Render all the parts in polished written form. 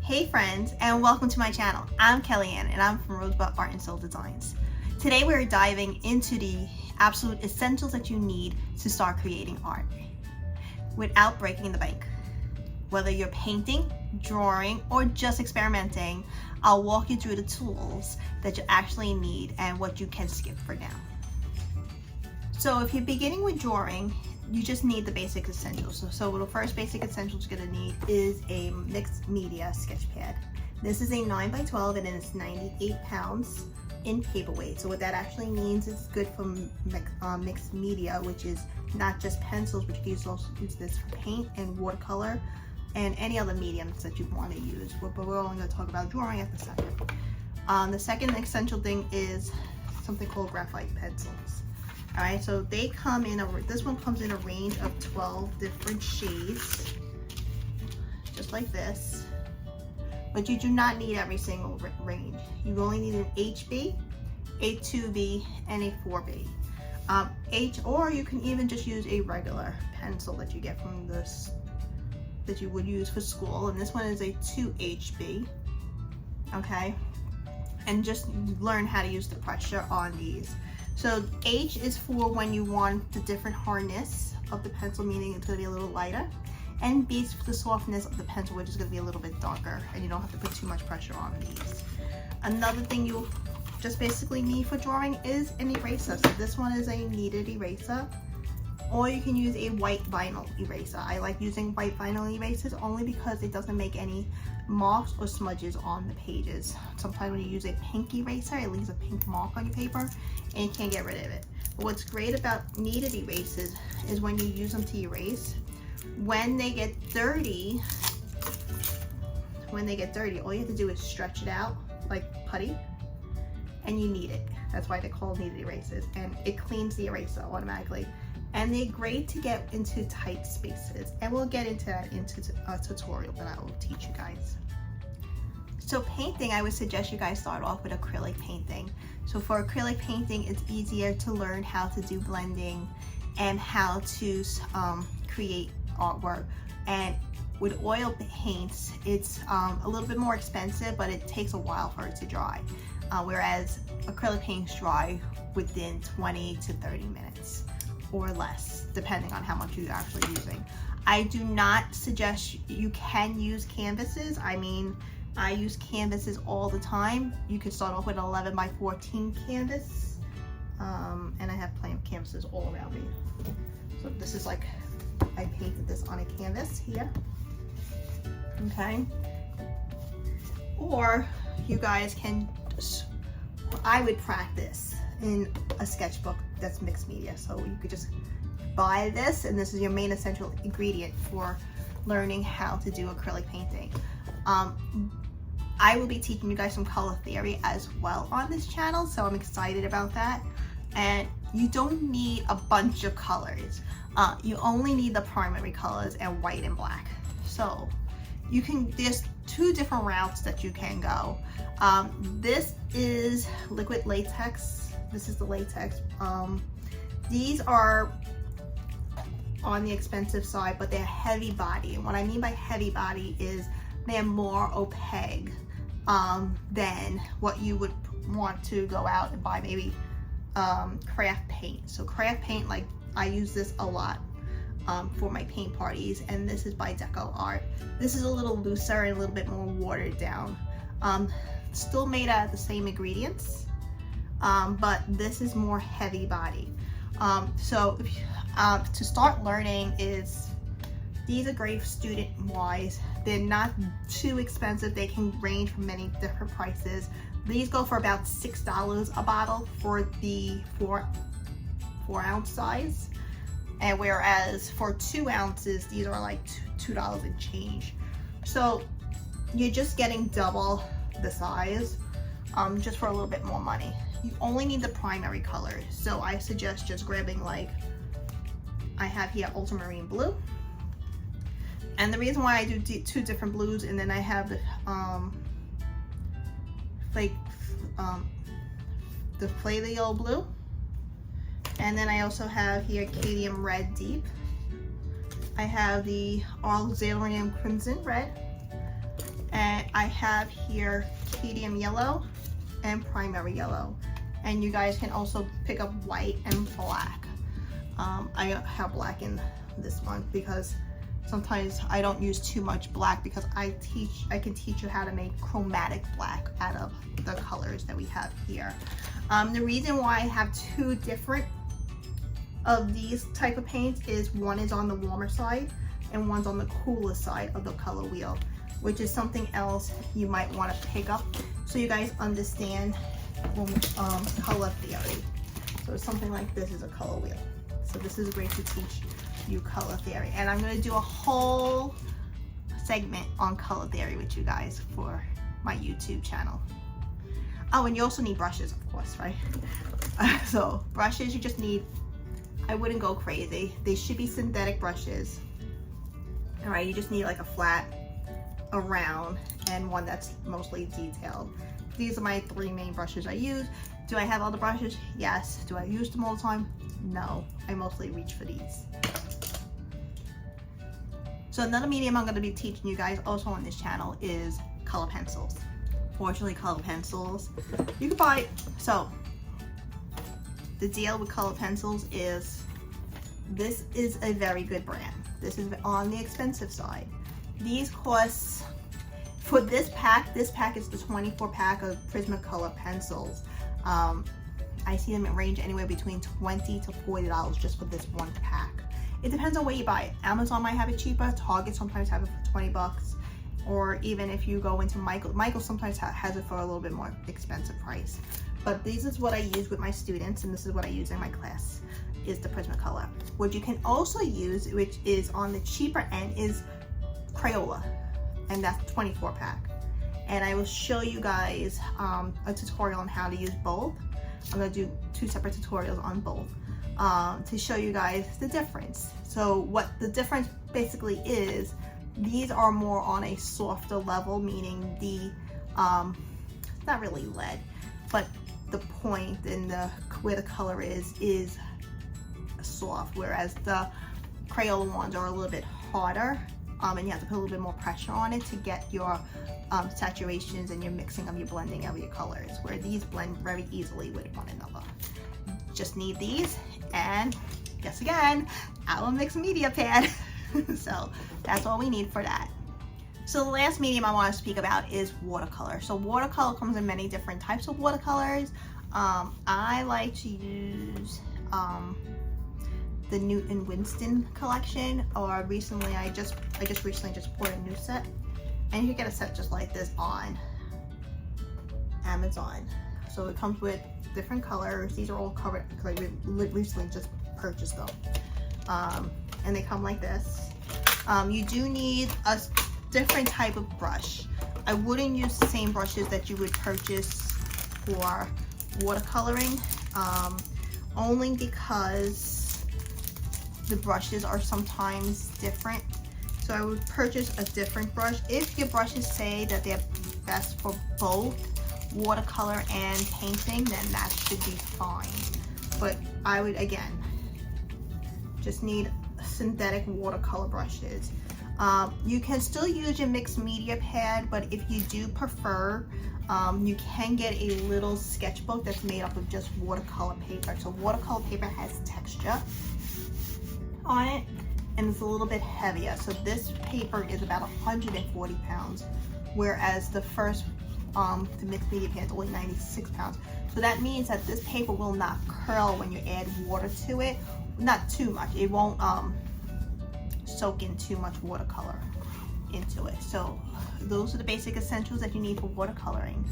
Hey friends, and welcome to my channel. I'm Kellyanne and I'm from Rosebud Art and Soul Designs. Today we're diving into the absolute essentials that you need to start creating art without breaking the bank. Whether you're painting, drawing, or just experimenting, I'll walk you through the tools that you actually need and what you can skip for now. So if you're beginning with drawing, you just need the basic essentials. So the first basic essential you're gonna need is a mixed media sketch pad. This is a 9x12 and it's 98 pounds in paperweight. So what that actually means is good for mixed media, which is not just pencils, but you can also use this for paint and watercolor and any other mediums that you want to use. But we're only going to talk about drawing at the second. The second essential thing is something called graphite pencils. All right, so they come in this one comes in a range of 12 different shades, just like this. But you do not need every single range. You only need an HB, a 2B, and a 4B. Or you can even just use a regular pencil that you get from this, that you would use for school. And this one is a 2HB, okay? And just learn how to use the pressure on these. So H is for when you want the different hardness of the pencil, meaning it's gonna be a little lighter. And B is for the softness of the pencil, which is gonna be a little bit darker, and you don't have to put too much pressure on these. Another thing you just basically need for drawing is an eraser. So this one is a kneaded eraser, or you can use a white vinyl eraser. I like using white vinyl erasers only because it doesn't make any marks or smudges on the pages. Sometimes when you use a pink eraser, it leaves a pink mark on your paper and you can't get rid of it. But what's great about kneaded erasers is when you use them to erase, when they get dirty, all you have to do is stretch it out like putty and you knead it. That's why they're called kneaded erasers, and it cleans the eraser automatically. And they're great to get into tight spaces, and we'll get into that into a tutorial that I will teach you guys. So painting, I would suggest you guys start off with acrylic painting. So for acrylic painting, it's easier to learn how to do blending and how to create artwork. And with oil paints, it's a little bit more expensive, but it takes a while for it to dry. Whereas acrylic paints dry within 20 to 30 minutes. Or less, depending on how much you're actually using. I do not suggest you can use canvases. I mean, I use canvases all the time. You could start off with an 11x14 canvas, and I have plenty of canvases all around me. So this is like, I painted this on a canvas here, okay? Or you guys can, I would practice in a sketchbook that's mixed media. So you could just buy this, and this is your main essential ingredient for learning how to do acrylic painting. I will be teaching you guys some color theory as well on this channel, so I'm excited about that. And you don't need a bunch of colors. You only need the primary colors and white and black. So you can, there's two different routes that you can go. This is liquid latex. This is the latex. These are on the expensive side, but they're heavy body. And what I mean by heavy body is they're more opaque than what you would want to go out and buy maybe craft paint. So craft paint, like I use this a lot for my paint parties, and this is by Deco Art. This is a little looser and a little bit more watered down. Still made out of the same ingredients. But this is more heavy body. So if to start learning these are great student wise. They're not too expensive. They can range from many different prices. These go for about $6 a bottle for the 4 ounce size. And whereas for 2 ounces, these are like $2 and change. So you're just getting double the size, just for a little bit more money. You only need the primary color, so I suggest just grabbing, like I have here, ultramarine blue. And the reason why I do two different blues, and then I have the Flaviol blue, and then I also have here cadmium red deep. I have the auxilium crimson red, and I have here medium yellow and primary yellow, and you guys can also pick up white and black. I have black in this one because sometimes I don't use too much black because I can teach you how to make chromatic black out of the colors that we have here. The reason why I have two different of these type of paints is one is on the warmer side and one's on the cooler side of the color wheel, which is something else you might want to pick up so you guys understand color theory. So something like this is a color wheel. So this is great to teach you color theory, and I'm going to do a whole segment on color theory with you guys for my YouTube channel. Oh, and you also need brushes, of course, right? So brushes, you just need, I wouldn't go crazy. They should be synthetic brushes. All right, you just need like a flat, a round, and one that's mostly detailed. These are my three main brushes I use. Do I have other brushes? Yes. Do I use them all the time? No. I mostly reach for these. So another medium I'm going to be teaching you guys also on this channel is color pencils. Fortunately, color pencils, you can buy, so the deal with color pencils is this is a very good brand. This is on the expensive side. These cost, for this pack is the 24 pack of Prismacolor pencils. I see them range anywhere between $20 to $40 just for this one pack. It depends on where you buy it. Amazon might have it cheaper. Target sometimes have it for 20 bucks. Or even if you go into Michael sometimes has it for a little bit more expensive price. But this is what I use with my students, and this is what I use in my class, is the Prismacolor. What you can also use, which is on the cheaper end, is Crayola, and that's 24 pack. And I will show you guys a tutorial on how to use both. I'm gonna do two separate tutorials on both to show you guys the difference. So what the difference basically is, these are more on a softer level, meaning the, not really lead, but the point and where the color is soft, whereas the Crayola ones are a little bit harder, and you have to put a little bit more pressure on it to get your saturations and your mixing of your blending of your colors, where these blend very easily with one another. Just need these, and guess again, our mixed media pad. So that's all we need for that. So the last medium I want to speak about is watercolor. So watercolor comes in many different types of watercolors. I like to use the Newton Winston collection, or recently I just recently bought a new set, and you can get a set just like this on Amazon. So it comes with different colors. These are all covered because I recently just purchased them. And they come like this. You do need a different type of brush. I wouldn't use the same brushes that you would purchase for watercoloring, only because the brushes are sometimes different. So I would purchase a different brush. If your brushes say that they're best for both watercolor and painting, then that should be fine. But I would, again, just need synthetic watercolor brushes. You can still use your mixed media pad, but if you do prefer, you can get a little sketchbook that's made up of just watercolor paper. So watercolor paper has texture on it, and it's a little bit heavier. So this paper is about 140 pounds, whereas the first, the mixed media pad is only 96 pounds. So that means that this paper will not curl when you add water to it. Not too much. It won't soak in too much watercolor into it. So those are the basic essentials that you need for watercoloring.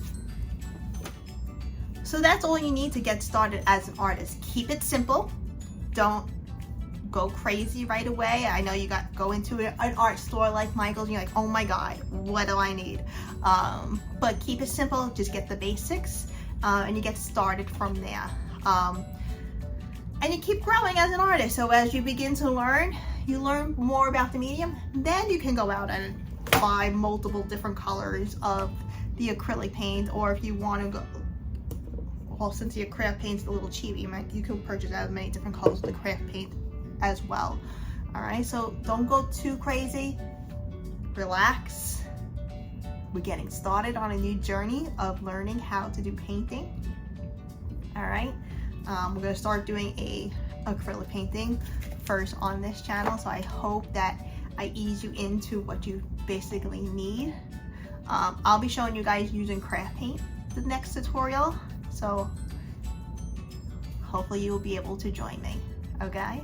So that's all you need to get started as an artist. Keep it simple. Don't go crazy right away. I know you go into an art store like Michael's and you're like, oh my god, what do I need? But keep it simple. Just get the basics, and you get started from there. And you keep growing as an artist. So as you begin to learn, you learn more about the medium, then you can go out and buy multiple different colors of the acrylic paint, or if you want to go, well, since the craft paint's a little cheap, you can purchase as many different colors of the craft paint as well. All right, so don't go too crazy, relax, we're getting started on a new journey of learning how to do painting. All right, we're gonna start doing a acrylic painting first on this channel, so I hope that I ease you into what you basically need. I'll be showing you guys using craft paint the next tutorial, so hopefully you will be able to join me. Okay,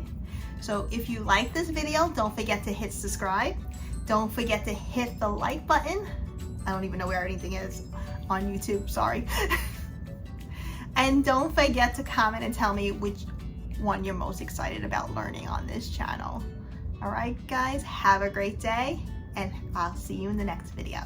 so if you like this video, don't forget to hit subscribe. Don't forget to hit the like button. I don't even know where anything is on YouTube, sorry. And don't forget to comment and tell me which one you're most excited about learning on this channel. All right, guys, have a great day, and I'll see you in the next video.